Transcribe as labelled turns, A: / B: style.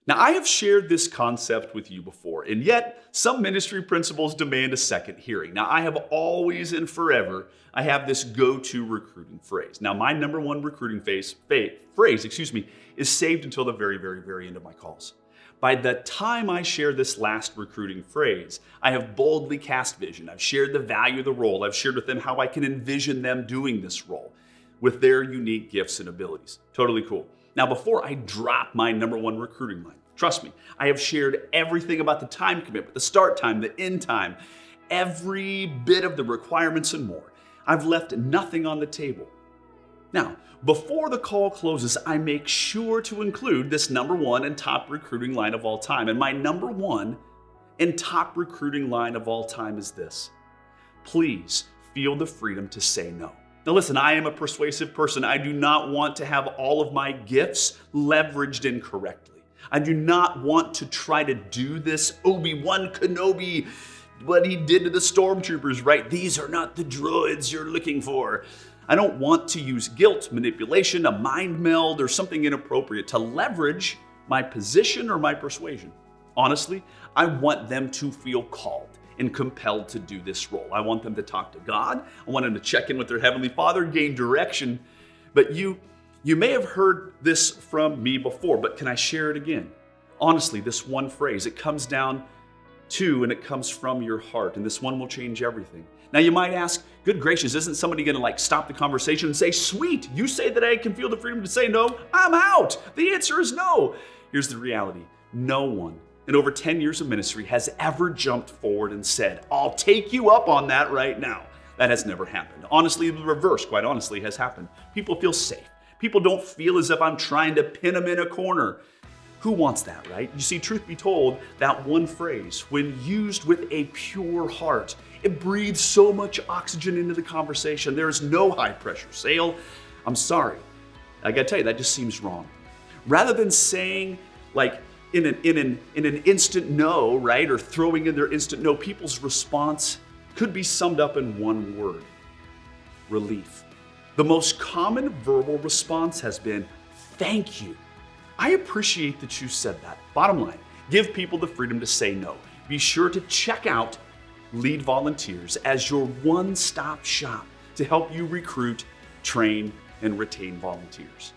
A: Now, I have shared this concept with you before, and yet some ministry principles demand a second hearing. Now, I have always and forever, I have this go-to recruiting phrase. Now, my number one recruiting phrase, is saved until the very, very, very end of my calls. By the time I share this last recruiting phrase, I have boldly cast vision. I've shared the value of the role. I've shared with them how I can envision them doing this role with their unique gifts and abilities. Totally cool. Now, before I drop my number one recruiting line, trust me, I have shared everything about the time commitment, the start time, the end time, every bit of the requirements and more. I've left nothing on the table. Now, before the call closes, I make sure to include this number one and top recruiting line of all time. And my number one and top recruiting line of all time is this: please feel the freedom to say no. Now listen, I am a persuasive person. I do not want to have all of my gifts leveraged incorrectly. I do not want to try to do this Obi-Wan Kenobi, what he did to the stormtroopers, right? These are not the droids you're looking for. I don't want to use guilt, manipulation, a mind meld, or something inappropriate to leverage my position or my persuasion. Honestly, I want them to feel called and compelled to do this role. I want them to talk to God. I want them to check in with their Heavenly Father, gain direction. But you may have heard this from me before, but can I share it again? Honestly, this one phrase, it comes down to and it comes from your heart, and this one will change everything. Now you might ask, good gracious, isn't somebody gonna stop the conversation and say, sweet, you say that I can feel the freedom to say no, I'm out. The answer is no. Here's the reality. No one in over 10 years of ministry has ever jumped forward and said, I'll take you up on that right now. That has never happened. Honestly, the reverse, quite honestly, has happened. People feel safe. People don't feel as if I'm trying to pin them in a corner. Who wants that, right? You see, truth be told, that one phrase, when used with a pure heart, it breathes so much oxygen into the conversation. There is no high pressure sale. I'm sorry. I gotta tell you, that just seems wrong. Rather than saying in an instant no, right? Or throwing in their instant no, people's response could be summed up in one word: relief. The most common verbal response has been, thank you. I appreciate that you said that. Bottom line, give people the freedom to say no. Be sure to check out Lead Volunteers as your one-stop shop to help you recruit, train, and retain volunteers.